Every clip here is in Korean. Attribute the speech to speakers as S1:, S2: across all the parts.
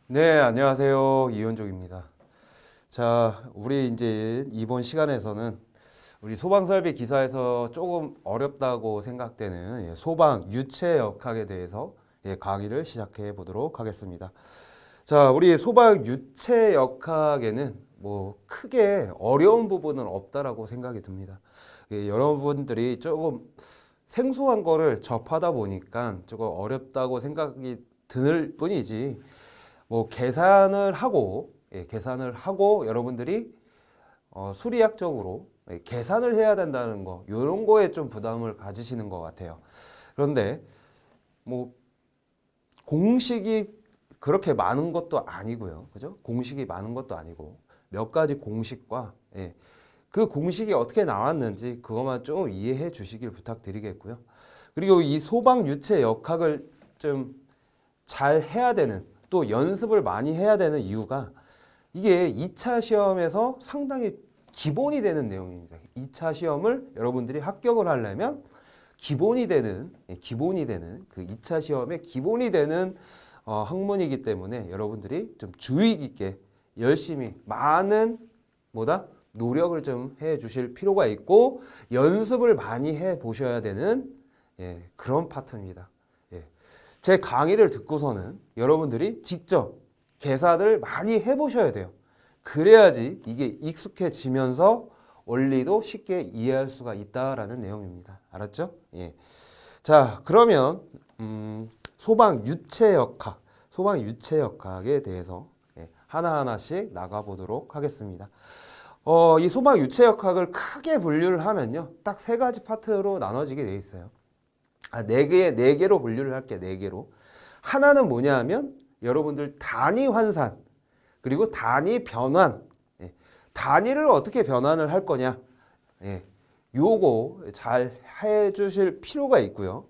S1: 네, 안녕하세요. 이현종입니다. 자, 우리 이제 이번 시간에서는 우리 소방설비 기사에서 조금 어렵다고 생각되는 소방 유체역학에 대해서 강의를 시작해 보도록 하겠습니다. 자, 우리 소방 유체역학에는 뭐 크게 어려운 부분은 없다라고 생각이 듭니다. 여러분들이 조금 생소한 거를 접하다 보니까 조금 어렵다고 생각이 들 뿐이지 뭐 계산을 하고 여러분들이 수리학적으로 계산을 해야 된다는 거 이런 거에 좀 부담을 가지시는 것 같아요. 그런데 뭐 공식이 그렇게 많은 것도 아니고요, 그죠? 공식이 많은 것도 아니고 몇 가지 공식과 그 공식이 어떻게 나왔는지 그것만 좀 이해해 주시길 부탁드리겠고요. 그리고 이 소방 유체 역학을 좀 잘 해야 되는 또 연습을 많이 해야 되는 이유가 이게 2차 시험에서 상당히 기본이 되는 내용입니다. 2차 시험을 여러분들이 합격을 하려면 기본이 되는 그 2차 시험의 기본이 되는 학문이기 때문에 여러분들이 좀 주의 깊게 열심히 많은 노력을 좀 해 주실 필요가 있고 연습을 많이 해 보셔야 되는 그런 파트입니다. 제 강의를 듣고서는 여러분들이 직접 계산을 많이 해보셔야 돼요. 그래야지 이게 익숙해지면서 원리도 쉽게 이해할 수가 있다라는 내용입니다. 알았죠? 자, 그러면 소방 유체역학에 대해서 하나하나씩 나가보도록 하겠습니다. 이 소방 유체역학을 크게 분류를 하면요, 딱 세 가지 파트로 나눠지게 돼 있어요. 네 개로 분류를 할게요. 네 개로. 하나는 뭐냐 하면 여러분들 단위 환산 그리고 단위 변환. 단위를 어떻게 변환을 할 거냐. 요거 잘 해주실 필요가 있고요.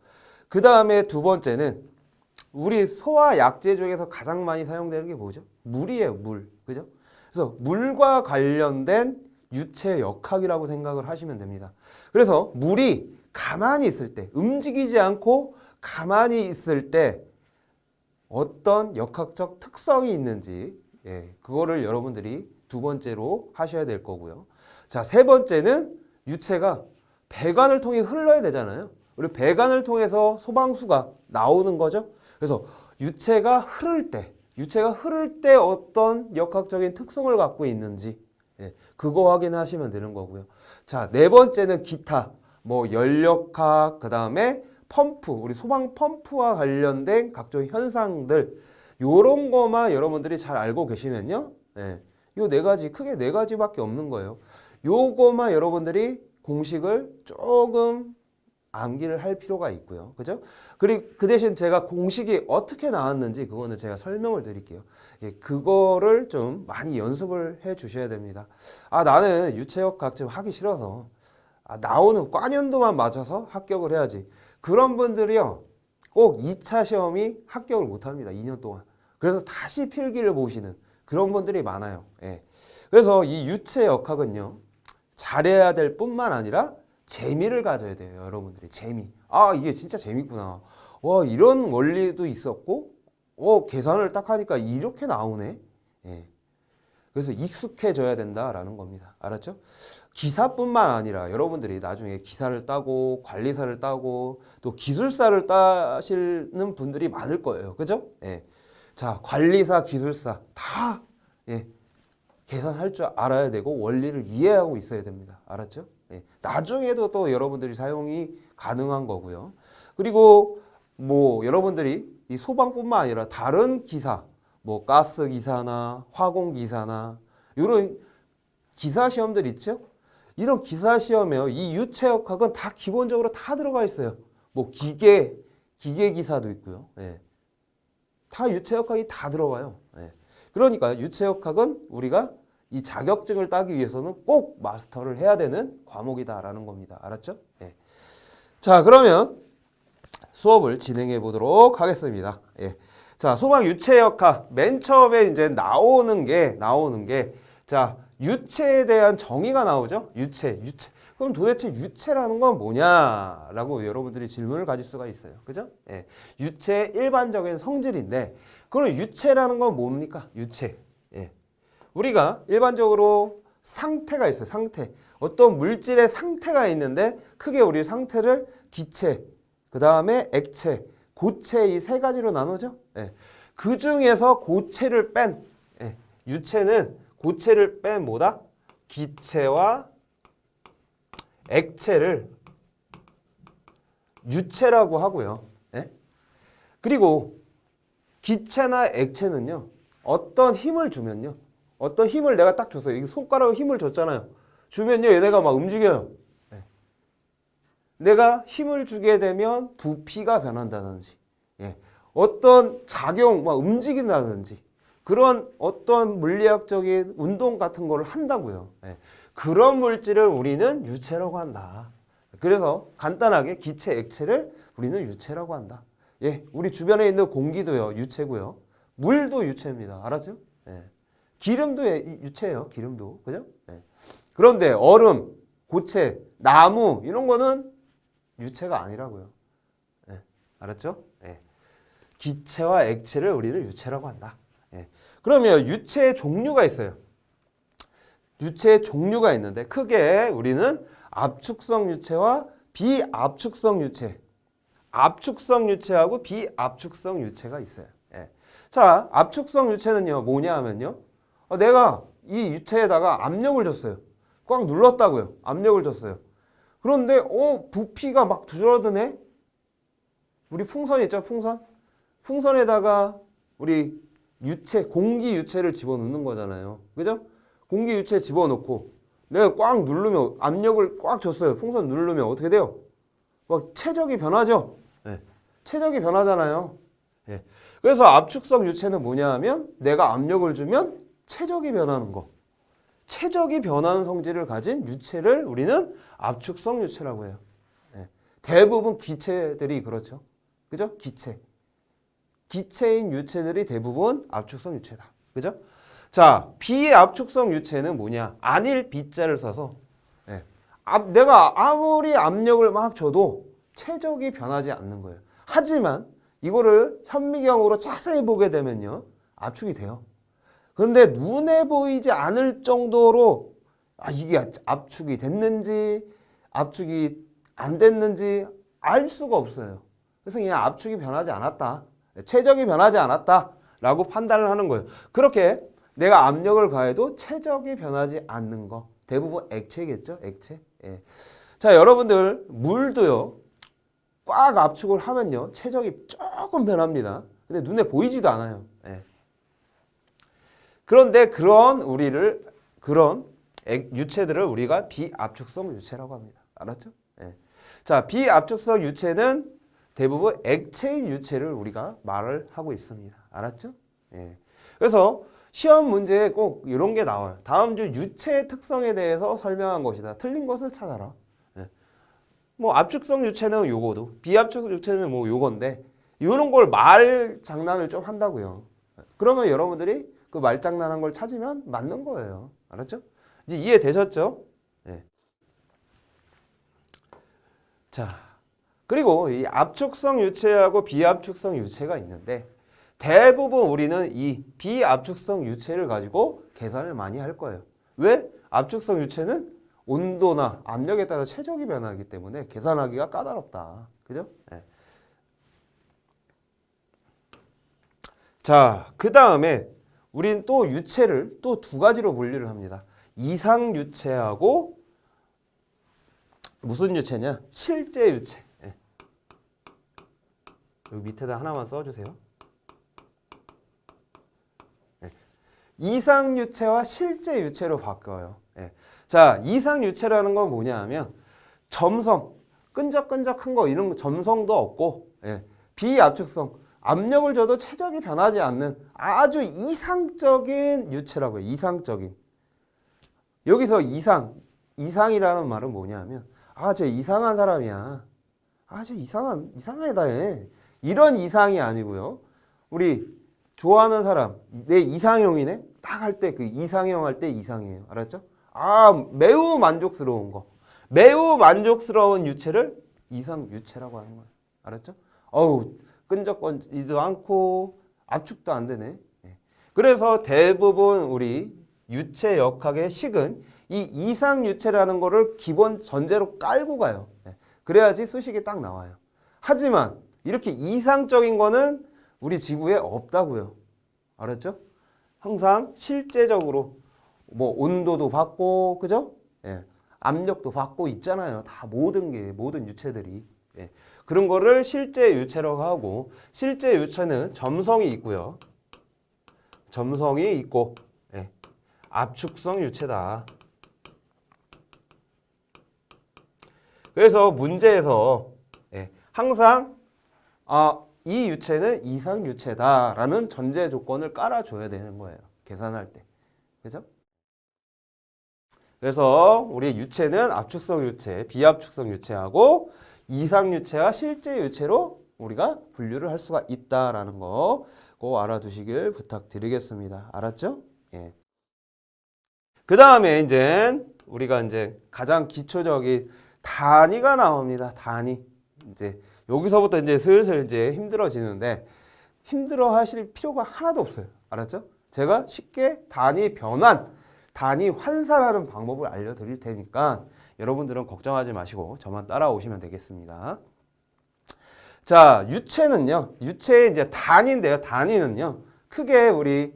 S1: 그 다음에 두 번째는 우리 소화약제 중에서 가장 많이 사용되는 게 뭐죠? 물이에요, 물. 그죠? 그래서 물과 관련된 유체역학이라고 생각을 하시면 됩니다. 그래서 물이 가만히 있을 때, 움직이지 않고 가만히 있을 때 어떤 역학적 특성이 있는지 그거를 여러분들이 두 번째로 하셔야 될 거고요. 자, 세 번째는 유체가 배관을 통해 흘러야 되잖아요. 우리 배관을 통해서 소방수가 나오는 거죠. 그래서 유체가 흐를 때 어떤 역학적인 특성을 갖고 있는지 그거 확인하시면 되는 거고요. 자, 네 번째는 기타. 뭐 연력학, 그 다음에 펌프, 우리 소방 펌프와 관련된 각종 현상들 요런 거만 여러분들이 잘 알고 계시면요, 요 네 가지, 크게 네 가지밖에 없는 거예요. 요거만 여러분들이 공식을 조금 암기를 할 필요가 있고요, 그죠? 그리고 그 대신 제가 공식이 어떻게 나왔는지 그거는 제가 설명을 드릴게요. 그거를 좀 많이 연습을 해 주셔야 됩니다. 나는 유체역학 좀 하기 싫어서 나오는 과년도만 맞춰서 합격을 해야지. 그런 분들이요, 꼭 2차 시험이 합격을 못 합니다. 2년 동안. 그래서 다시 필기를 보시는 그런 분들이 많아요. 그래서 이 유체역학은요, 잘해야 될 뿐만 아니라 재미를 가져야 돼요. 여러분들이 재미. 이게 진짜 재밌구나. 와, 이런 원리도 있었고, 계산을 딱 하니까 이렇게 나오네. 그래서 익숙해져야 된다라는 겁니다. 알았죠? 기사뿐만 아니라 여러분들이 나중에 기사를 따고 관리사를 따고 또 기술사를 따시는 분들이 많을 거예요. 그죠? 자, 관리사, 기술사 다 계산할 줄 알아야 되고 원리를 이해하고 있어야 됩니다. 알았죠? 나중에도 또 여러분들이 사용이 가능한 거고요. 그리고 뭐 여러분들이 이 소방뿐만 아니라 다른 기사, 뭐 가스 기사나 화공 기사나 이런 기사 시험들 있죠? 이런 기사 시험에 이 유체역학은 다 기본적으로 다 들어가 있어요. 뭐 기계 기사도 있고요. 다 유체역학이 다 들어가요. 그러니까 유체역학은 우리가 이 자격증을 따기 위해서는 꼭 마스터를 해야 되는 과목이다라는 겁니다. 알았죠? 자, 그러면 수업을 진행해 보도록 하겠습니다. 자, 소방 유체역학 맨 처음에 이제 나오는 게 자, 유체에 대한 정의가 나오죠. 유체. 그럼 도대체 유체라는 건 뭐냐라고 여러분들이 질문을 가질 수가 있어요. 그죠? 유체의 일반적인 성질인데 그럼 유체라는 건 뭡니까? 유체. 예. 우리가 일반적으로 상태가 있어요. 상태. 어떤 물질의 상태가 있는데 크게 우리 상태를 기체, 그 다음에 액체, 고체 이 세 가지로 나누죠. 예. 그 중에서 고체를 뺀 예. 유체는 고체를 뺀 뭐다? 기체와 액체를 유체라고 하고요. 예? 그리고 기체나 액체는요. 어떤 힘을 주면요. 어떤 힘을 내가 딱 줬어요. 이게 손가락에 힘을 줬잖아요. 주면요. 얘네가 막 움직여요. 예. 내가 힘을 주게 되면 부피가 변한다든지 예. 어떤 작용, 막 움직인다든지 그런 어떤 물리학적인 운동 같은 거를 한다고요. 예. 그런 물질을 우리는 유체라고 한다. 그래서 간단하게 기체, 액체를 우리는 유체라고 한다. 예, 우리 주변에 있는 공기도요, 유체고요. 물도 유체입니다. 알았죠? 예. 기름도 유체예요. 기름도. 그죠? 예. 그런데 얼음, 고체, 나무 이런 거는 유체가 아니라고요. 예. 알았죠? 예. 기체와 액체를 우리는 유체라고 한다. 예. 그러면 유체의 종류가 있어요. 유체의 종류가 있는데 크게 우리는 압축성 유체와 비압축성 유체, 압축성 유체하고 비압축성 유체가 있어요. 예. 자, 압축성 유체는요 뭐냐 하면요 내가 이 유체에다가 압력을 줬어요. 꽉 눌렀다고요. 압력을 줬어요. 그런데 부피가 막 줄어드네. 우리 풍선 있죠, 풍선. 풍선에다가 우리 유체, 공기 유체를 집어넣는 거잖아요. 그죠? 공기 유체 집어넣고 내가 꽉 누르면 압력을 꽉 줬어요. 풍선 누르면 어떻게 돼요? 막 최적이 변하죠. 네. 최적이 변하잖아요. 네. 그래서 압축성 유체는 뭐냐 하면 내가 압력을 주면 최적이 변하는 거. 최적이 변하는 성질을 가진 유체를 우리는 압축성 유체라고 해요. 네. 대부분 기체들이 그렇죠. 그죠? 기체. 기체인 유체들이 대부분 압축성 유체다. 그죠? 자, 비압축성 유체는 뭐냐? 안일 비자를 써서 예. 내가 아무리 압력을 막 줘도 최적이 변하지 않는 거예요. 하지만 이거를 현미경으로 자세히 보게 되면요. 압축이 돼요. 그런데 눈에 보이지 않을 정도로 이게 압축이 됐는지 압축이 안 됐는지 알 수가 없어요. 그래서 그냥 압축이 변하지 않았다. 최적이 변하지 않았다. 라고 판단을 하는 거예요. 그렇게 내가 압력을 가해도 최적이 변하지 않는 거. 대부분 액체겠죠? 액체. 예. 자, 여러분들 물도요. 꽉 압축을 하면요. 최적이 조금 변합니다. 근데 눈에 보이지도 않아요. 예. 그런데 그런 유체들을 우리가 비압축성 유체라고 합니다. 알았죠? 예. 자, 비압축성 유체는 대부분 액체인 유체를 우리가 말을 하고 있습니다. 알았죠? 예. 그래서 시험 문제에 꼭 이런 게 나와요. 다음 주 유체의 특성에 대해서 설명한 것이다. 틀린 것을 찾아라. 예. 뭐 압축성 유체는 요거도, 비압축성 유체는 뭐 요건데 이런 걸 말 장난을 좀 한다고요. 그러면 여러분들이 그 말장난한 걸 찾으면 맞는 거예요. 알았죠? 이제 이해되셨죠? 예. 자, 그리고 이 압축성 유체하고 비압축성 유체가 있는데 대부분 우리는 이 비압축성 유체를 가지고 계산을 많이 할 거예요. 왜? 압축성 유체는 온도나 압력에 따라 최적이 변하기 때문에 계산하기가 까다롭다. 그죠? 네. 자, 그 다음에 우린 또 유체를 또 두 가지로 분류를 합니다. 이상 유체하고 무슨 유체냐? 실제 유체. 네. 여기 밑에다 하나만 써주세요. 이상 유체와 실제 유체로 바꿔요. 예. 자, 이상 유체라는 건 뭐냐 하면 점성, 끈적끈적한 거 이런 점성도 없고 예. 비압축성, 압력을 줘도 최적이 변하지 않는 아주 이상적인 유체라고요. 이상적인. 여기서 이상이라는 말은 뭐냐 하면 쟤 이상한 사람이야. 쟤 이상하다 해. 이런 이상이 아니고요. 우리 좋아하는 사람, 내 이상형이네? 딱 할 때 그 이상형 할 때 이상이에요. 알았죠? 매우 만족스러운 거. 매우 만족스러운 유체를 이상 유체라고 하는 거예요. 알았죠? 끈적거리지도 않고 압축도 안 되네. 예. 그래서 대부분 우리 유체 역학의 식은 이 이상유체라는 거를 기본 전제로 깔고 가요. 예. 그래야지 수식이 딱 나와요. 하지만 이렇게 이상적인 거는 우리 지구에 없다고요. 알았죠? 항상 실제적으로 뭐 온도도 받고, 그죠? 예. 압력도 받고 있잖아요. 다 모든 유체들이. 예. 그런 거를 실제 유체라고 하고, 실제 유체는 점성이 있고요. 점성이 있고, 예. 압축성 유체다. 그래서 문제에서 예. 항상 이 유체는 이상유체다라는 전제 조건을 깔아줘야 되는 거예요. 계산할 때. 그죠? 그래서 우리 유체는 압축성 유체, 비압축성 유체하고 이상유체와 실제 유체로 우리가 분류를 할 수가 있다라는 거 꼭 알아두시길 부탁드리겠습니다. 알았죠? 예. 그 다음에 이제 우리가 이제 가장 기초적인 단위가 나옵니다. 단위. 이제 여기서부터 이제 슬슬 이제 힘들어지는데 힘들어 하실 필요가 하나도 없어요. 알았죠? 제가 쉽게 단위 변환, 단위 환산하는 방법을 알려드릴 테니까 여러분들은 걱정하지 마시고 저만 따라오시면 되겠습니다. 자, 유체는요. 유체의 이제 단위인데요. 단위는요. 크게 우리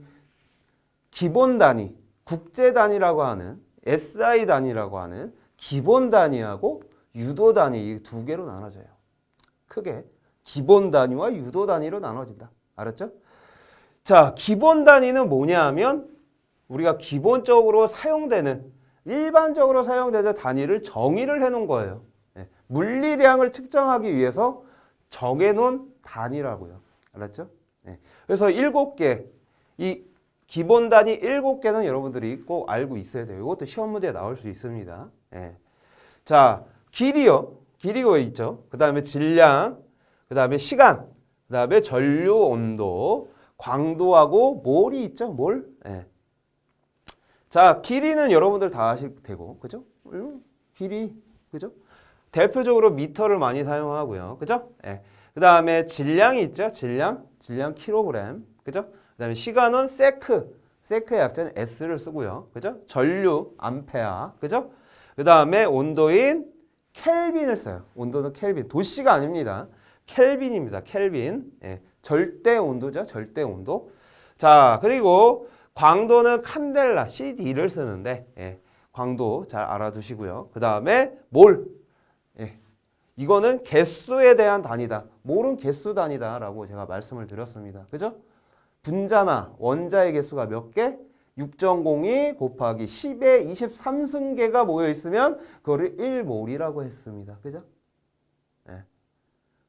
S1: 기본 단위, 국제 단위라고 하는 SI 단위라고 하는 기본 단위하고 유도 단위 이 두 개로 나눠져요. 크게 기본 단위와 유도 단위로 나눠진다. 알았죠? 자, 기본 단위는 뭐냐 하면 우리가 기본적으로 사용되는 일반적으로 사용되는 단위를 정의를 해 놓은 거예요. 예, 물리량을 측정하기 위해서 정해 놓은 단위라고요. 알았죠? 예, 그래서 7개 이 기본 단위 7개는 여러분들이 꼭 알고 있어야 돼요. 이것도 시험 문제에 나올 수 있습니다. 예. 자, 길이요. 길이가 있죠. 그 다음에 질량, 그 다음에 시간, 그 다음에 전류 온도, 광도하고 몰이 있죠. 몰. 예. 자, 길이는 여러분들 다 아실 테고, 그죠? 길이, 그죠? 대표적으로 미터를 많이 사용하고요. 그죠? 예. 그 다음에 질량이 있죠. 질량 킬로그램. 그죠? 그 다음에 시간은 세크의 약자는 S를 쓰고요. 그죠? 전류, 암페아. 그죠? 그 다음에 온도인 켈빈을 써요. 온도는 켈빈. 도씨가 아닙니다. 켈빈입니다. 켈빈. 예. 절대 온도죠. 절대 온도. 자, 그리고 광도는 칸델라, CD를 쓰는데, 예. 광도 잘 알아두시고요. 그 다음에 몰. 예. 이거는 개수에 대한 단위다. 몰은 개수 단위다라고 제가 말씀을 드렸습니다. 그죠? 분자나 원자의 개수가 몇 개? 6.02 곱하기 10의 23승계가 모여 있으면 그거를 1몰이라고 했습니다. 그죠? 예.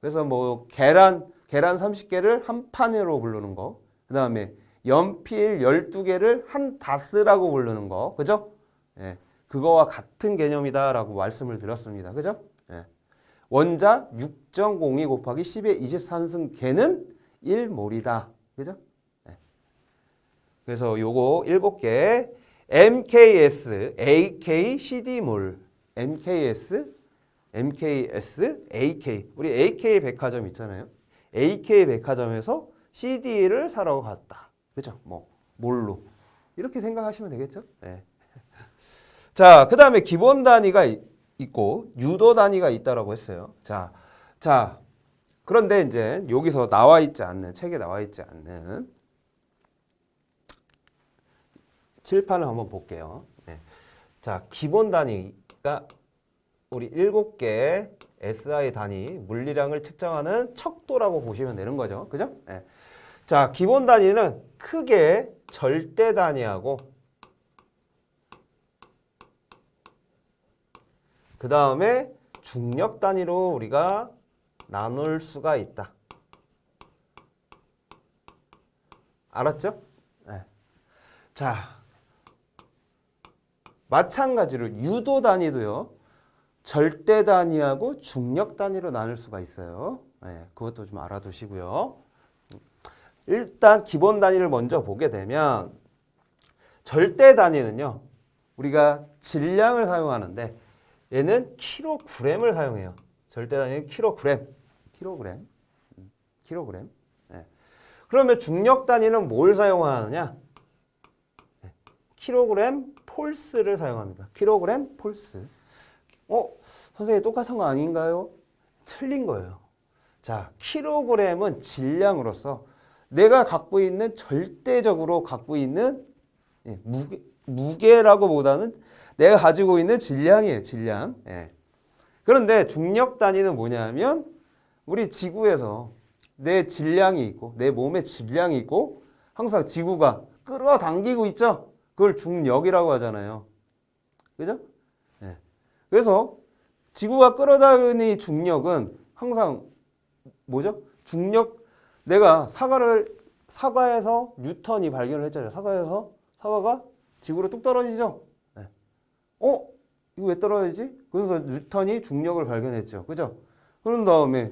S1: 그래서 뭐 계란 30개를 한 판으로 부르는 거. 그 다음에 연필 12개를 한 다스라고 부르는 거. 그죠? 예. 그거와 같은 개념이다라고 말씀을 드렸습니다. 그죠? 예. 원자 6.02 곱하기 10의 23승계는 1몰이다. 그죠? 그래서 요거 7개 MKS, AK, CD몰 MKS, AK 우리 AK 백화점 있잖아요. AK 백화점에서 CD를 사러 갔다. 그죠? 뭐 몰로 이렇게 생각하시면 되겠죠? 네. 자, 그 다음에 기본 단위가 있고 유도 단위가 있다라고 했어요. 자, 그런데 이제 여기서 나와 있지 않는 책에 나와 있지 않는 칠판을 한번 볼게요. 네. 자, 기본 단위가 우리 7개 SI 단위 물리량을 측정하는 척도라고 보시면 되는 거죠. 그죠? 네. 자, 기본 단위는 크게 절대 단위하고 그 다음에 중력 단위로 우리가 나눌 수가 있다. 알았죠? 네. 자, 마찬가지로 유도 단위도요. 절대 단위하고 중력 단위로 나눌 수가 있어요. 네, 그것도 좀 알아두시고요. 일단 기본 단위를 먼저 보게 되면 절대 단위는요. 우리가 질량을 사용하는데 얘는 킬로그램을 사용해요. 절대 단위는 킬로그램. 네. 그러면 중력 단위는 뭘 사용하느냐? 킬로그램 폴스를 사용합니다. 킬로그램 폴스. 선생님 똑같은 거 아닌가요? 틀린 거예요. 자, 킬로그램은 질량으로서 내가 갖고 있는 절대적으로 갖고 있는 무게라고보다는 내가 가지고 있는 질량이에요. 질량. 예. 그런데 중력 단위는 뭐냐면 우리 지구에서 내 질량이 있고 내 몸의 질량이 있고 항상 지구가 끌어당기고 있죠. 그걸 중력이라고 하잖아요. 그죠? 예. 그래서 지구가 끌어당기는 중력은 항상 뭐죠? 중력 내가 사과에서 뉴턴이 발견을 했잖아요. 사과가 지구로 뚝 떨어지죠. 네. 이거 왜 떨어지지? 그래서 뉴턴이 중력을 발견했죠. 그죠? 그런 다음에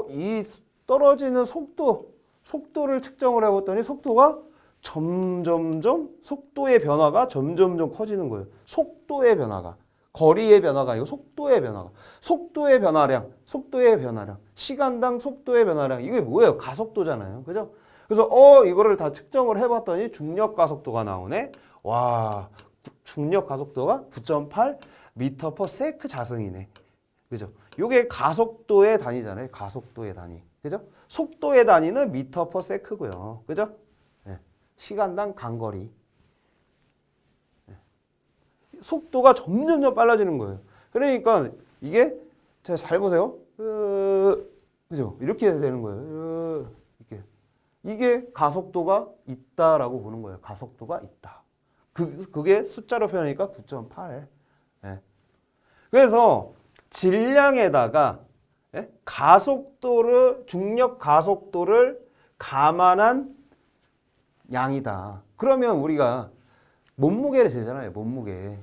S1: 이 떨어지는 속도를 측정을 해봤더니 속도가 점점점 속도의 변화가 점점점 커지는 거예요. 속도의 변화가 거리의 변화가 아니고 속도의 변화량, 시간당 속도의 변화량 이게 뭐예요? 가속도잖아요. 그죠? 그래서 이거를 다 측정을 해봤더니 중력 가속도가 나오네. 와, 중력 가속도가 9.8 미터 퍼 세크 자승이네. 그죠? 요게 가속도의 단위잖아요. 가속도의 단위. 그죠? 속도의 단위는 미터 퍼 세크고요. 그죠? 네. 시간당 간거리. 속도가 점점점 빨라지는 거예요. 그러니까 이게 자, 잘 보세요. 그죠? 이렇게 되는 거예요. 이게 가속도가 있다라고 보는 거예요. 가속도가 있다. 그게 숫자로 표현하니까 9.8. 예. 그래서 질량에다가 중력 가속도를 감안한 양이다. 그러면 우리가 몸무게를 재잖아요. 몸무게.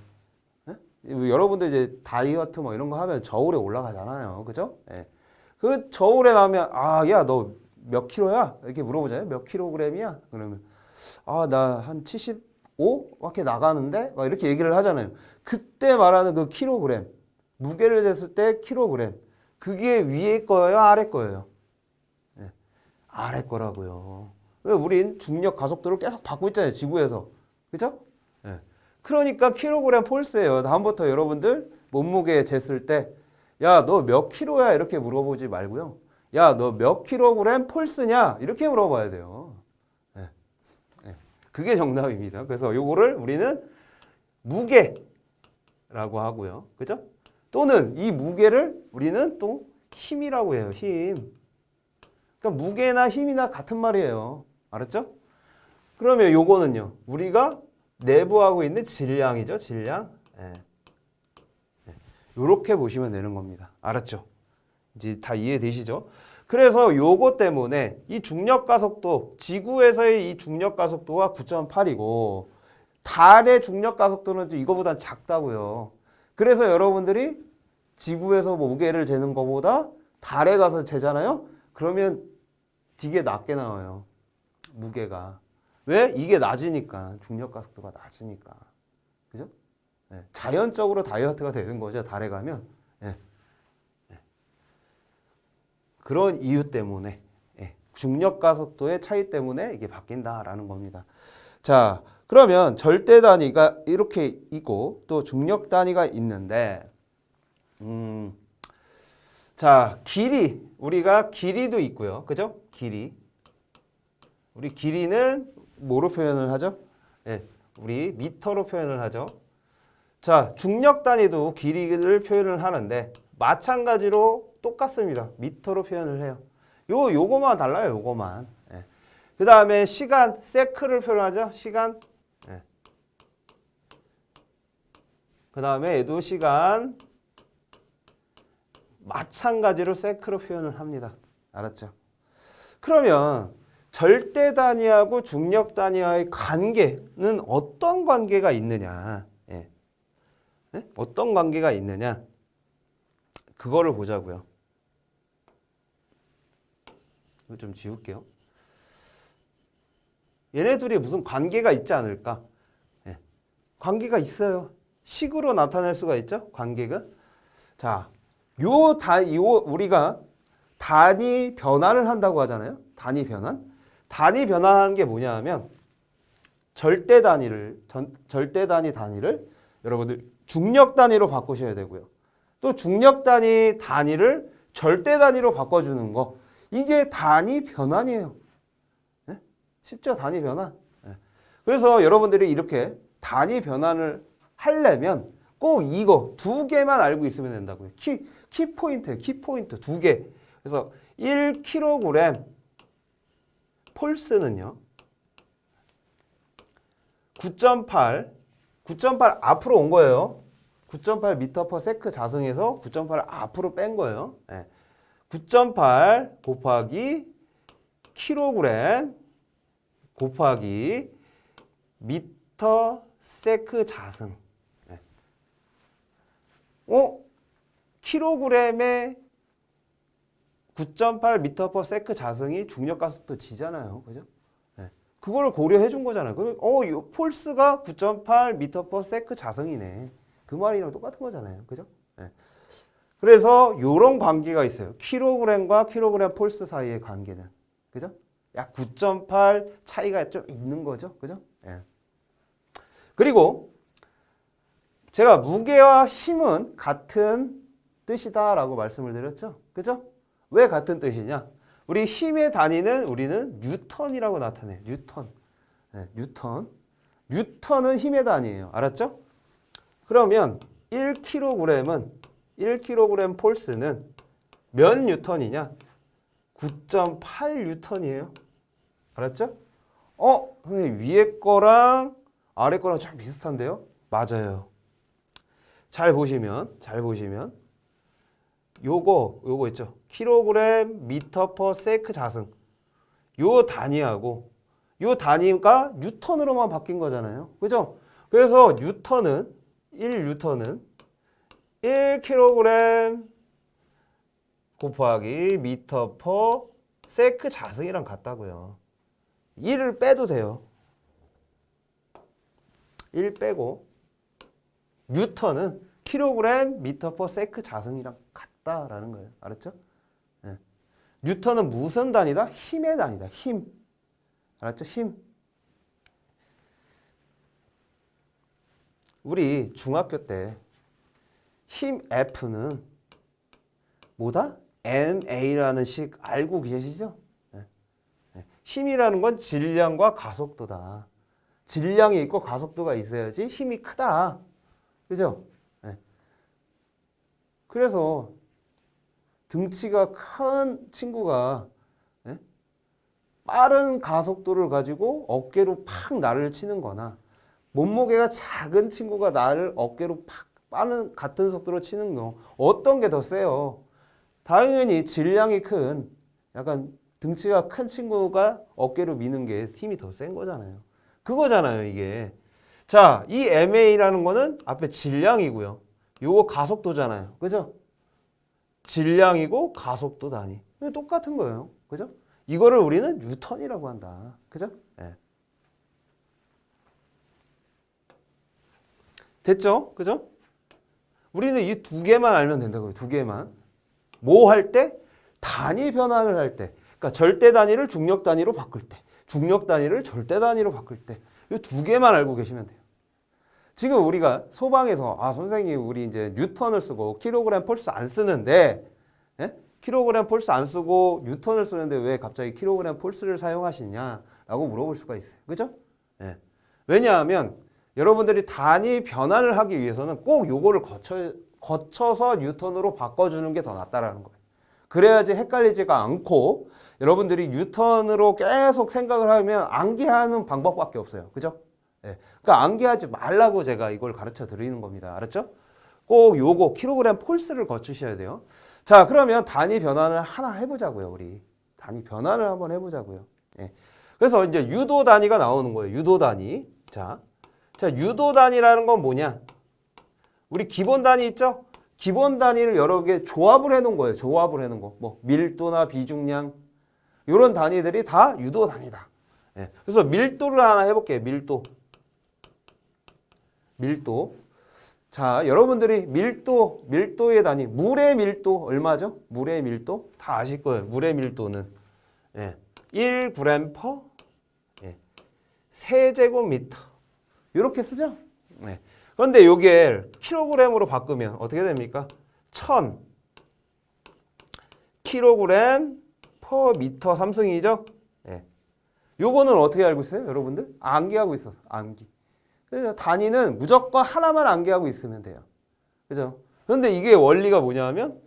S1: 여러분들 이제 다이어트 뭐 이런 거 하면 저울에 올라가잖아요. 그죠? 예. 그 저울에 나오면 야, 너 몇 킬로야? 이렇게 물어보잖아요. 몇 킬로그램이야? 그러면 나 한 75? 이렇게 나가는데? 막 이렇게 얘기를 하잖아요. 그때 말하는 그 킬로그램, 무게를 쟀을 때 킬로그램, 그게 위에 거예요? 아래 거예요? 예. 아래 거라고요. 왜 우린 중력 가속도를 계속 받고 있잖아요. 지구에서. 그죠? 예. 그러니까 킬로그램 폴스예요. 다음부터 여러분들 몸무게 쟀을 때 야, 너 몇 킬로야? 이렇게 물어보지 말고요. 야, 너 몇 킬로그램 폴스냐? 이렇게 물어봐야 돼요. 예. 예. 그게 정답입니다. 그래서 요거를 우리는 무게라고 하고요. 그죠? 또는 이 무게를 우리는 또 힘이라고 해요. 힘. 그러니까 무게나 힘이나 같은 말이에요. 알았죠? 그러면 요거는요. 우리가 내부하고 있는 질량이죠. 질량. 예. 이렇게 보시면 되는 겁니다. 알았죠? 이제 다 이해되시죠? 그래서 요거 때문에 이 중력 가속도, 지구에서의 이 중력 가속도가 9.8이고 달의 중력 가속도는 이거보다 작다고요. 그래서 여러분들이 지구에서 뭐 무게를 재는 것보다 달에 가서 재잖아요. 그러면 되게 낮게 나와요. 무게가. 왜? 이게 낮으니까. 중력 가속도가 낮으니까. 그죠? 네. 자연적으로 다이어트가 되는 거죠. 달에 가면. 네. 네. 그런 이유 때문에 중력 가속도의 차이 때문에 이게 바뀐다라는 겁니다. 자, 그러면 절대 단위가 이렇게 있고 또 중력 단위가 있는데 자, 길이. 우리가 길이도 있고요. 그죠? 길이. 우리 길이는 뭐로 표현을 하죠? 예, 우리 미터로 표현을 하죠. 자, 중력 단위도 길이를 표현을 하는데 마찬가지로 똑같습니다. 미터로 표현을 해요. 요거만 달라요. 요거만. 예. 그 다음에 시간, 세크를 표현하죠. 시간. 예. 그 다음에 얘도 시간. 마찬가지로 세크로 표현을 합니다. 알았죠? 그러면 절대 단위하고 중력 단위와의 관계는 어떤 관계가 있느냐? 예. 네? 어떤 관계가 있느냐? 그거를 보자고요. 이거 좀 지울게요. 얘네 둘이 무슨 관계가 있지 않을까? 예. 관계가 있어요. 식으로 나타낼 수가 있죠? 관계가. 자, 우리가 단위 변환을 한다고 하잖아요. 단위 변환. 단위 변환하는 게 뭐냐 하면 절대 단위를 여러분들 중력 단위로 바꾸셔야 되고요. 또 중력 단위를 절대 단위로 바꿔주는 거. 이게 단위 변환이에요. 네? 쉽죠? 단위 변환. 네. 그래서 여러분들이 이렇게 단위 변환을 하려면 꼭 이거 두 개만 알고 있으면 된다고요. 키포인트예요. 키포인트 두 개. 그래서 1kg 폴스는요. 9.8 앞으로 온 거예요. 9.8 미터 퍼 세크 자승에서 9.8을 앞으로 뺀 거예요. 9.8 곱하기 킬로그램 곱하기 미터 세크 자승. 킬로그램에 9.8 미터 퍼 세크 자승이 중력 가속도 G잖아요. 그죠? 그거를 고려해 준 거잖아요. 이 폴스가 9.8 미터 퍼 세크 자승이네. 그 말이랑 똑같은 거잖아요. 그죠? 그래서 이런 관계가 있어요. 킬로그램과 킬로그램 폴스 사이의 관계는. 그죠? 약 9.8 차이가 좀 있는 거죠. 그죠? 그리고 제가 무게와 힘은 같은 뜻이다라고 말씀을 드렸죠. 그죠? 왜 같은 뜻이냐? 우리 힘의 단위는 우리는 뉴턴이라고 나타내요. 뉴턴. 뉴턴은 힘의 단위예요. 알았죠? 그러면 1kg은 폴스는 몇 뉴턴이냐? 9.8 뉴턴이에요. 알았죠? 위에 거랑 아래 거랑 참 비슷한데요? 맞아요. 잘 보시면 요거 있죠? 킬로그램 미터 퍼 세크 자승. 요 단위하고 요 단위가 뉴턴으로만 바뀐 거잖아요. 그죠? 그래서 1뉴턴은 1kg 곱하기 미터 퍼 세크 자승이랑 같다고요. 1을 빼도 돼요. 1 빼고 뉴턴은 킬로그램 미터 퍼 세크 자승이랑 같다라는 거예요. 알았죠? 뉴턴은 무슨 단위다? 힘의 단위다. 힘. 알았죠? 힘. 우리 중학교 때 힘 F는 뭐다? ma라는 식 알고 계시죠? 힘이라는 건 질량과 가속도다. 질량이 있고 가속도가 있어야지 힘이 크다. 그죠? 그래서 등치가 큰 친구가 빠른 가속도를 가지고 어깨로 팍 날을 치는 거나 몸무게가 작은 친구가 나를 어깨로 팍 빠른 같은 속도로 치는 거 어떤 게 더 세요? 당연히 질량이 큰 약간 등치가 큰 친구가 어깨로 미는 게 힘이 더 센 거잖아요. 그거잖아요, 이게. 자, 이 ma라는 거는 앞에 질량이고요. 요거 가속도잖아요. 그죠? 질량이고 가속도 단위. 똑같은 거예요. 그죠? 이거를 우리는 뉴턴이라고 한다. 그죠? 됐죠? 그죠? 우리는 이 두 개만 알면 된다고요. 두 개만. 뭐 할 때? 단위 변환을 할 때. 그러니까 절대 단위를 중력 단위로 바꿀 때. 중력 단위를 절대 단위로 바꿀 때. 이 두 개만 알고 계시면 돼요. 지금 우리가 소방에서 선생님 우리 이제 뉴턴을 쓰고 킬로그램 폴스 안 쓰는데 킬로그램 폴스 안 쓰고 뉴턴을 쓰는데 왜 갑자기 킬로그램 폴스를 사용하시냐라고 물어볼 수가 있어요. 그죠? 왜냐하면 여러분들이 단위 변환을 하기 위해서는 꼭 요거를 거쳐서 뉴턴으로 바꿔주는 게 더 낫다라는 거예요. 그래야지 헷갈리지가 않고 여러분들이 뉴턴으로 계속 생각을 하면 암기하는 방법밖에 없어요. 그죠? 그러니까 암기하지 말라고 제가 이걸 가르쳐 드리는 겁니다. 알았죠? 꼭 요거 킬로그램 폴스를 거치셔야 돼요. 자, 그러면 단위 변환을 하나 해보자고요. 우리 단위 변환을 한번 해보자고요. 그래서 이제 유도 단위가 나오는 거예요. 유도 단위. 자, 유도 단위라는 건 뭐냐? 우리 기본 단위 있죠? 기본 단위를 여러 개 조합을 해놓은 거예요. 조합을 해놓은 거. 뭐 밀도나 비중량 이런 단위들이 다 유도 단위다. 그래서 밀도를 하나 해볼게요. 밀도. 자, 여러분들이 밀도의 단위, 물의 밀도 얼마죠? 물의 밀도 다 아실 거예요. 물의 밀도는 1g per 세제곱미터 이렇게 쓰죠. 그런데 이게 킬로그램으로 바꾸면 어떻게 됩니까? 1000 킬로그램 per 미터 3승이죠. 요거는 어떻게 알고 있어요? 여러분들? 암기하고 있어서 암기. 그래서 단위는 무조건 하나만 암기하고 있으면 돼요. 그죠? 그런데 이게 원리가 뭐냐면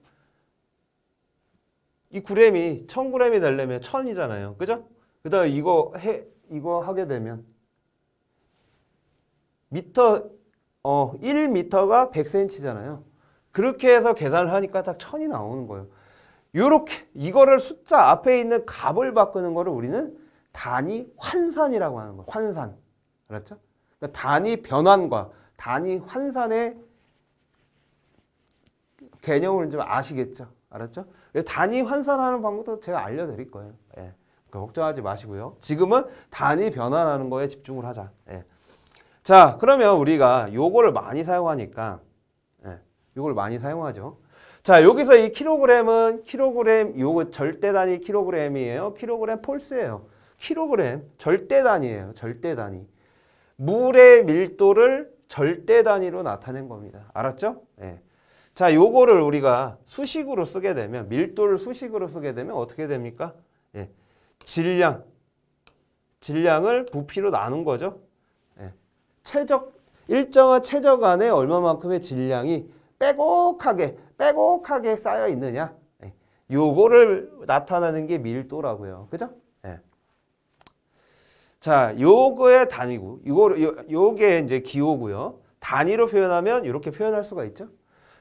S1: 이 g이 1000g이 되려면 1000이잖아요. 그죠? 그다음에 이거 하게 되면 미터 1m가 100cm잖아요. 그렇게 해서 계산을 하니까 딱 1000이 나오는 거예요. 요렇게 이거를 숫자 앞에 있는 값을 바꾸는 거를 우리는 단위 환산이라고 하는 거예요. 환산. 알았죠? 그러니까 단위 변환과 단위 환산의 개념을 좀 아시겠죠? 알았죠? 단위 환산하는 방법도 제가 알려드릴 거예요. 걱정하지 마시고요. 지금은 단위 변환하는 거에 집중을 하자. 자, 그러면 우리가 요거를 많이 사용하니까 요걸 많이 사용하죠. 자, 여기서 이 킬로그램은 킬로그램 요거 절대 단위 킬로그램이에요. 킬로그램 폴스예요. 킬로그램 절대 단위예요. 절대 단위. 물의 밀도를 절대 단위로 나타낸 겁니다. 알았죠? 자, 요거를 우리가 수식으로 쓰게 되면 밀도를 수식으로 쓰게 되면 어떻게 됩니까? 질량을 부피로 나눈 거죠. 일정한 최적 안에 얼마만큼의 질량이 빼곡하게 쌓여 있느냐. 요거를 나타내는 게 밀도라고요. 그죠? 자, 요거의 단위고, 요게 이제 기호고요. 단위로 표현하면 이렇게 표현할 수가 있죠.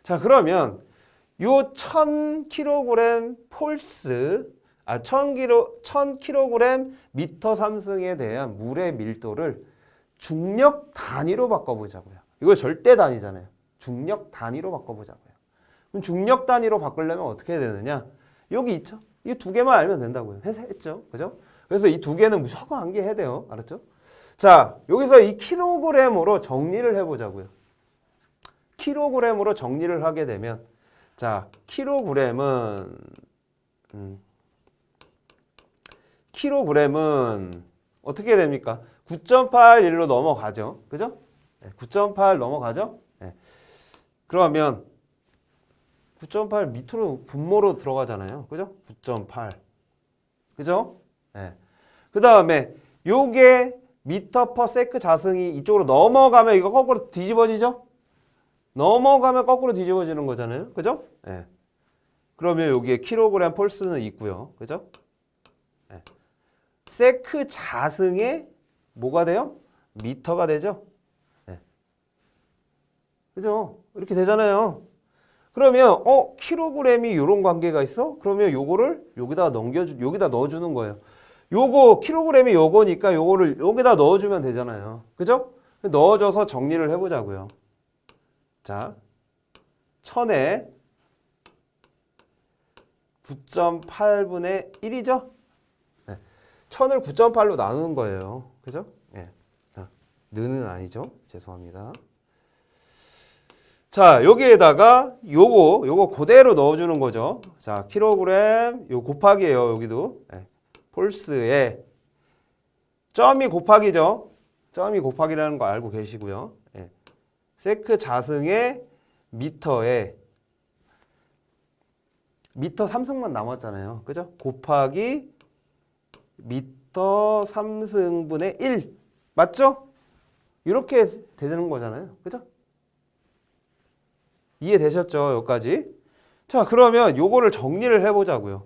S1: 자, 그러면 요 1000kg 폴스, 1000kg 미터 3승에 대한 물의 밀도를 중력 단위로 바꿔보자고요. 이거 절대 단위잖아요. 중력 단위로 바꿔보자고요. 그럼 중력 단위로 바꾸려면 어떻게 해야 되느냐? 여기 있죠. 이 두 개만 알면 된다고요. 했죠. 그죠? 그래서 이 두 개는 무조건 암기해야 돼요. 알았죠? 자, 여기서 이 킬로그램으로 정리를 해보자고요. 킬로그램으로 정리를 하게 되면, 자, 킬로그램은 어떻게 됩니까? 9.81로 넘어가죠. 그죠? 9.8 넘어가죠? 그러면 9.8 밑으로 분모로 들어가잖아요. 그죠? 9.8. 그죠? 그 다음에 요게 미터 퍼 세크 자승이 이쪽으로 넘어가면 이거 거꾸로 뒤집어지죠? 넘어가면 거꾸로 뒤집어지는 거잖아요. 그죠? 그러면 여기에 킬로그램 폴스는 있고요. 그죠? 세크 자승에 뭐가 돼요? 미터가 되죠? 그죠? 이렇게 되잖아요. 그러면 킬로그램이 이런 관계가 있어? 그러면 요거를 여기다 넣어주는 거예요. 요거 킬로그램이 요거니까 요거를 여기다 넣어주면 되잖아요. 그죠? 넣어줘서 정리를 해보자고요. 자, 1000에 9.8분의 1이죠? 1000을 9.8로 나누는 거예요. 그죠? 는은 아니죠. 죄송합니다. 자, 여기에다가 요거 그대로 넣어주는 거죠. 자, 킬로그램 요 곱하기예요. 여기도 폴스에 점이 곱하기죠. 점이 곱하기라는 거 알고 계시고요. 세크 자승의 미터에 미터 3승만 남았잖아요. 그죠? 곱하기 미터 3승분의 1 맞죠? 이렇게 되는 거잖아요. 그죠? 이해되셨죠? 여기까지. 자, 그러면 요거를 정리를 해보자고요.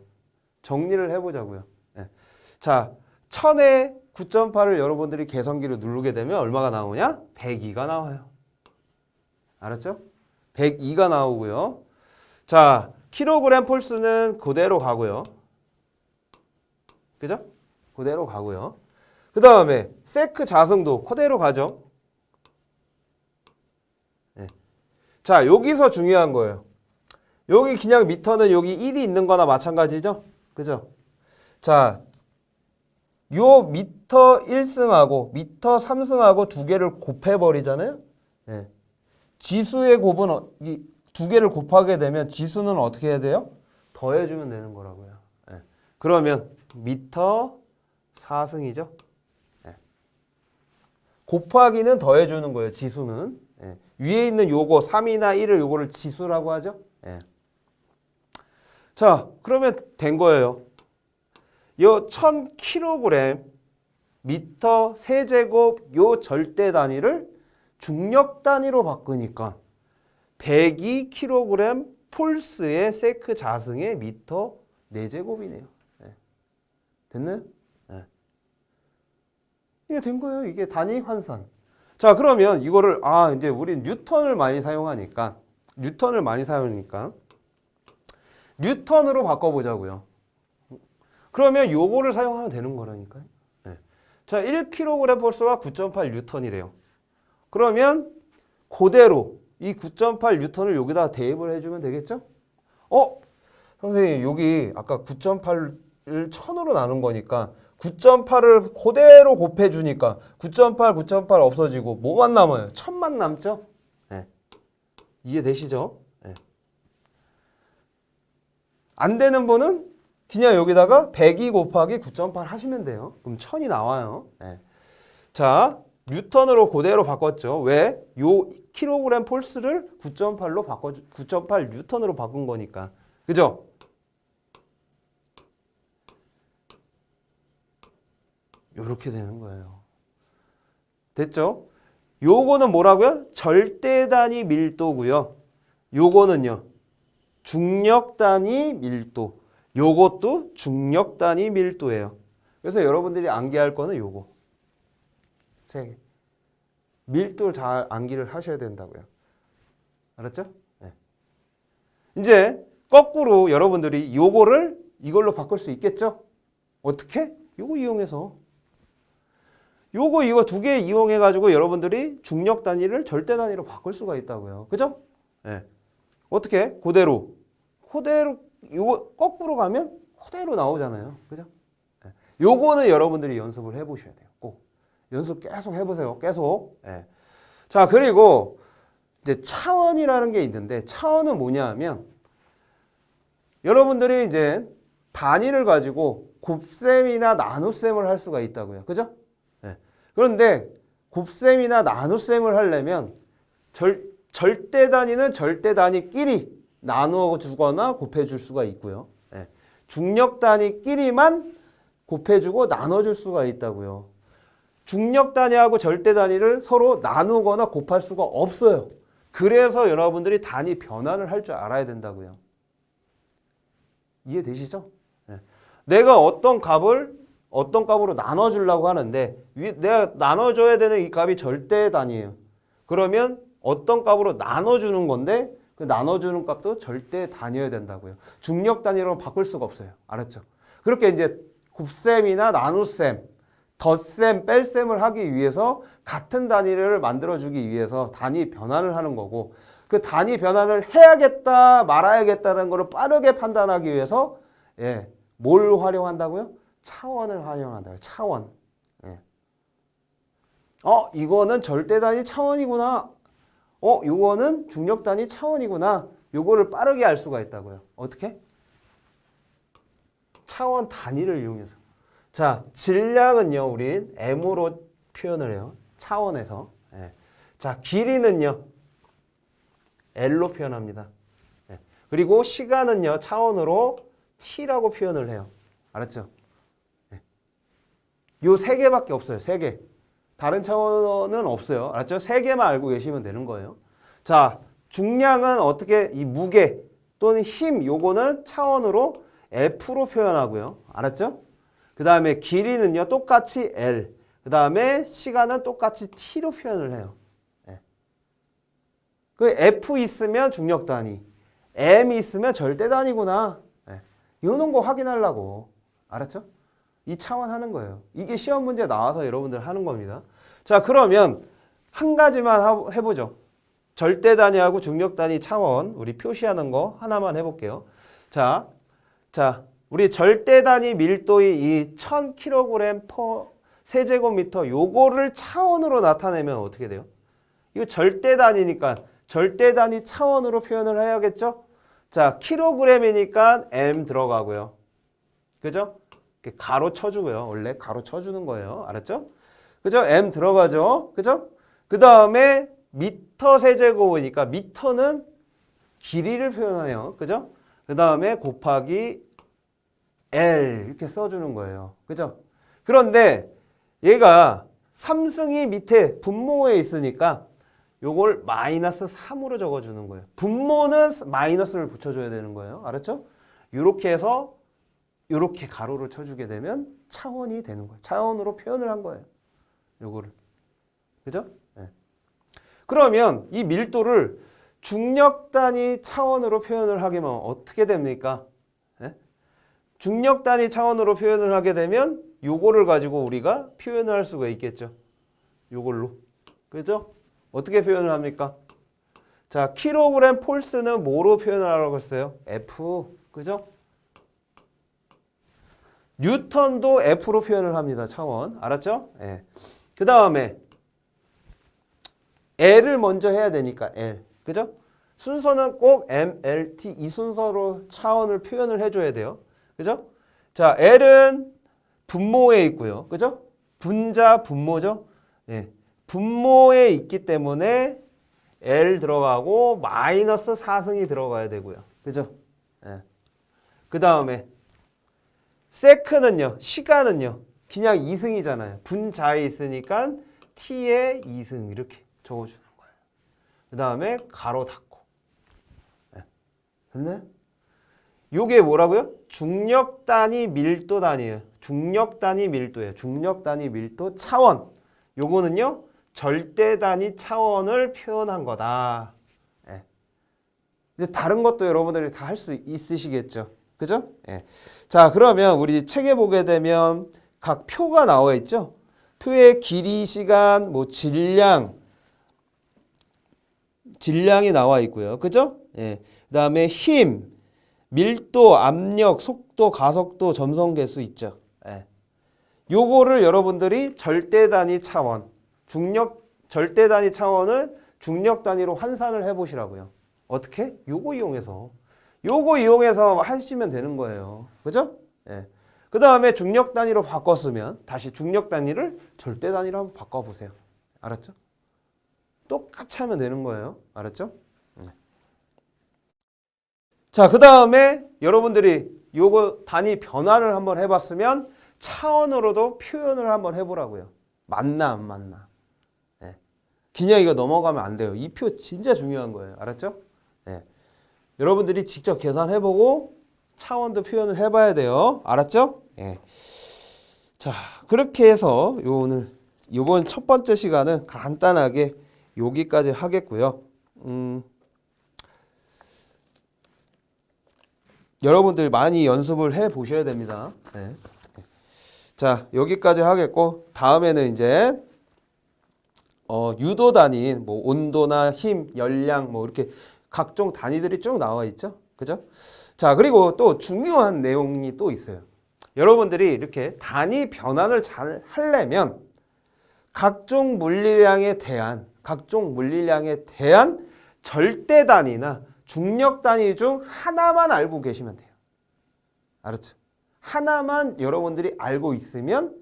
S1: 자, 1000에 9.8을 여러분들이 계산기로 누르게 되면 얼마가 나오냐? 102가 나와요. 알았죠? 102가 나오고요. 자, 킬로그램 폴스는 그대로 가고요. 그죠? 그대로 가고요. 그 다음에 세크 자승도 그대로 가죠. 자, 여기서 중요한 거예요. 여기 그냥 미터는 여기 1이 있는 거나 마찬가지죠? 그죠? 자, 요 미터 1승하고 미터 3승하고 두 개를 곱해버리잖아요? 지수의 곱은 이 두 개를 곱하게 되면 지수는 어떻게 해야 돼요? 더해주면 되는 거라고요. 그러면 미터 4승이죠. 예. 곱하기는 더해주는 거예요. 지수는. 예. 위에 있는 요거 3이나 1을 요거를 지수라고 하죠. 예. 자, 그러면 된 거예요. 요 1000kg 미터 세제곱 요 절대 단위를 중력 단위로 바꾸니까 102kg 폴스의 세크 자승의 미터 4제곱이네요. 네. 됐나요? 네. 이게 된 거예요. 이게 단위 환산. 자, 그러면 이거를 이제 우린 뉴턴을 많이 사용하니까 뉴턴으로 바꿔보자고요. 그러면 요거를 사용하면 되는 거라니까요. 네. 자, 1kg 폴스가 9.8 뉴턴이래요. 그러면 그대로 이 9.8 뉴턴을 여기다 대입을 해주면 되겠죠? 선생님 여기 아까 9.8을 1000으로 나눈 거니까 9.8을 그대로 곱해주니까 9.8 없어지고 뭐만 남아요? 1000만 남죠? 네. 이해되시죠? 네. 안 되는 분은 그냥 여기다가 102 곱하기 9.8 하시면 돼요. 그럼 1000이 나와요. 네. 자, 뉴턴으로 그대로 바꿨죠. 왜? 요 킬로그램 폴스를 9.8 뉴턴으로 바꾼 거니까. 그죠? 요렇게 되는 거예요. 됐죠? 요거는 뭐라고요? 절대 단위 밀도고요. 요거는요. 중력 단위 밀도. 요것도 중력 단위 밀도예요. 그래서 여러분들이 암기할 거는 요거. 세 개. 밀도를 잘 암기를 하셔야 된다고요. 알았죠? 네. 이제 거꾸로 여러분들이 요거를 이걸로 바꿀 수 있겠죠? 어떻게? 요거 이용해서. 이거 두 개 이용해 가지고 여러분들이 중력 단위를 절대 단위로 바꿀 수가 있다고요. 그죠? 네. 어떻게? 그대로 요거 거꾸로 가면 그대로 나오잖아요. 그죠? 네. 요거는 여러분들이 연습을 해 보셔야 돼요. 꼭 연습 계속 해 보세요. 계속. 네. 자, 그리고 이제 차원이라는 게 있는데 차원은 뭐냐 하면 여러분들이 이제 단위를 가지고 곱셈이나 나눗셈을 할 수가 있다고요. 그죠? 그런데 곱셈이나 나눗셈을 하려면 절대 단위는 절대 단위끼리 나누어 주거나 곱해 줄 수가 있고요. 중력 단위끼리만 곱해 주고 나눠 줄 수가 있다고요. 중력 단위하고 절대 단위를 서로 나누거나 곱할 수가 없어요. 그래서 여러분들이 단위 변환을 할 줄 알아야 된다고요. 이해되시죠? 내가 어떤 값으로 나눠주려고 하는데 내가 나눠줘야 되는 이 값이 절대 단위예요. 그러면 어떤 값으로 나눠주는 건데 그 나눠주는 값도 절대 단위여야 된다고요. 중력 단위로는 바꿀 수가 없어요. 알았죠? 그렇게 이제 곱셈이나 나눗셈, 덧셈, 뺄셈을 하기 위해서 같은 단위를 만들어주기 위해서 단위 변환을 하는 거고 그 단위 변환을 해야겠다 말아야겠다는 것을 빠르게 판단하기 위해서 뭘 활용한다고요? 차원을 활용한다고요. 차원. 이거는 절대 단위 차원이구나. 요거는 중력 단위 차원이구나. 요거를 빠르게 알 수가 있다고요. 어떻게? 차원 단위를 이용해서. 자, 질량은요, 우린 m으로 표현을 해요. 차원에서. 자, 길이는요, l로 표현합니다. 그리고 시간은요, 차원으로 t라고 표현을 해요. 알았죠? 요 세 개밖에 없어요. 세 개. 다른 차원은 없어요. 알았죠? 세 개만 알고 계시면 되는 거예요. 자, 중량은 어떻게 이 무게 또는 힘 요거는 차원으로 F로 표현하고요. 알았죠? 그 다음에 길이는요 똑같이 L. 그 다음에 시간은 똑같이 T로 표현을 해요. 그 F 있으면 중력 단위, M 있으면 절대 단위구나. 이런 거 확인하려고. 알았죠? 이 차원 하는 거예요. 이게 시험 문제 나와서 여러분들 하는 겁니다. 자, 그러면 한 가지만 해보죠. 절대 단위하고 중력 단위 차원 우리 표시하는 거 하나만 해볼게요. 자, 우리 절대 단위 밀도의 이 1000kg per 세제곱미터 요거를 차원으로 나타내면 어떻게 돼요? 이거 절대 단위니까 절대 단위 차원으로 표현을 해야겠죠? 자, 킬로그램이니까 m 들어가고요. 그죠? 이렇게 가로 쳐주고요. 원래 가로 쳐주는 거예요. 알았죠? 그죠? m 들어가죠. 그죠? 그 다음에 미터 세제곱이니까 미터는 길이를 표현해요. 그죠? 그 다음에 곱하기 L 이렇게 써주는 거예요. 그죠? 그런데 얘가 3승이 밑에 분모에 있으니까 요걸 마이너스 3으로 적어주는 거예요. 분모는 마이너스를 붙여줘야 되는 거예요. 알았죠? 이렇게 해서 이렇게 가로를 쳐주게 되면 차원이 되는 거예요. 차원으로 표현을 한 거예요. 요거를. 그죠? 네. 그러면 이 밀도를 중력 단위 차원으로 표현을 하게 되면 어떻게 됩니까? 네? 중력 단위 차원으로 표현을 하게 되면 요거를 가지고 우리가 표현을 할 수가 있겠죠. 요걸로. 그죠? 어떻게 표현을 합니까? 자, 킬로그램 폴스는 뭐로 표현을 하라고 했어요? F. 그죠? 뉴턴도 F로 표현을 합니다. 차원. 알았죠? 예. 그 다음에 L을 먼저 해야 되니까 L. 그죠? 순서는 꼭 M, L, T 이 순서로 차원을 표현을 해줘야 돼요. 그죠? 자, L은 분모에 있고요. 그죠? 분자, 분모죠? 예. 분모에 있기 때문에 L 들어가고 마이너스 4승이 들어가야 되고요. 그죠? 예. 그 다음에 세크는요. 시간은요. 그냥 2승이잖아요. 분자에 있으니까 T에 2승 이렇게 적어주는 거예요. 그 다음에 가로 닫고. 예. 됐네? 요게 뭐라고요? 중력 단위 밀도 단위예요. 중력 단위 밀도예요. 중력 단위 밀도 차원. 요거는요. 절대 단위 차원을 표현한 거다. 예. 이제 다른 것도 여러분들이 다 할 수 있으시겠죠. 그죠? 예. 자, 그러면 우리 책에 보게 되면 각 표가 나와 있죠. 표의 길이, 시간, 뭐 질량이 나와 있고요. 그죠? 예. 그다음에 힘, 밀도, 압력, 속도, 가속도, 점성 계수 있죠. 예. 요거를 여러분들이 절대 단위 차원, 절대 단위 차원을 중력 단위로 환산을 해 보시라고요. 어떻게? 요거 이용해서 하시면 되는 거예요. 그죠? 예. 그 다음에 중력 단위로 바꿨으면 다시 중력 단위를 절대 단위로 한번 바꿔보세요. 알았죠? 똑같이 하면 되는 거예요. 알았죠? 네. 자, 그 다음에 여러분들이 요거 단위 변화를 한번 해봤으면 차원으로도 표현을 한번 해보라고요. 맞나 안 맞나. 네. 그냥 이거 넘어가면 안 돼요. 이 표 진짜 중요한 거예요. 알았죠? 네. 여러분들이 직접 계산해보고 차원도 표현을 해봐야 돼요. 알았죠? 예. 자, 그렇게 해서 오늘 이번 첫 번째 시간은 간단하게 여기까지 하겠고요. 여러분들 많이 연습을 해 보셔야 됩니다. 네. 자, 여기까지 하겠고 다음에는 이제 유도 단위, 뭐 온도나 힘, 열량, 뭐 이렇게 각종 단위들이 쭉 나와 있죠. 그죠? 자, 그리고 또 중요한 내용이 또 있어요. 여러분들이 이렇게 단위 변환을 잘 하려면 각종 물리량에 대한 절대 단위나 중력 단위 중 하나만 알고 계시면 돼요. 알았죠? 하나만 여러분들이 알고 있으면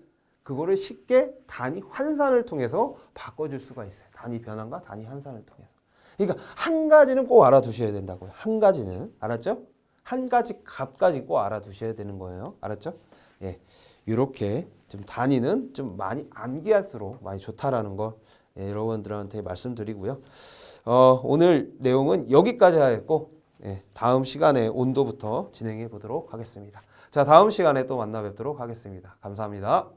S1: 그거를 쉽게 단위 환산을 통해서 바꿔줄 수가 있어요. 단위 변환과 단위 환산을 통해서. 그러니까 한 가지는 꼭 알아두셔야 된다고요. 한 가지는. 알았죠? 한 가지 값까지 꼭 알아두셔야 되는 거예요. 알았죠? 예. 이렇게 좀 단위는 좀 많이 암기할수록 많이 좋다라는 거 예, 여러분들한테 말씀드리고요. 오늘 내용은 여기까지 하겠고 예, 다음 시간에 온도부터 진행해 보도록 하겠습니다. 자, 다음 시간에 또 만나 뵙도록 하겠습니다. 감사합니다.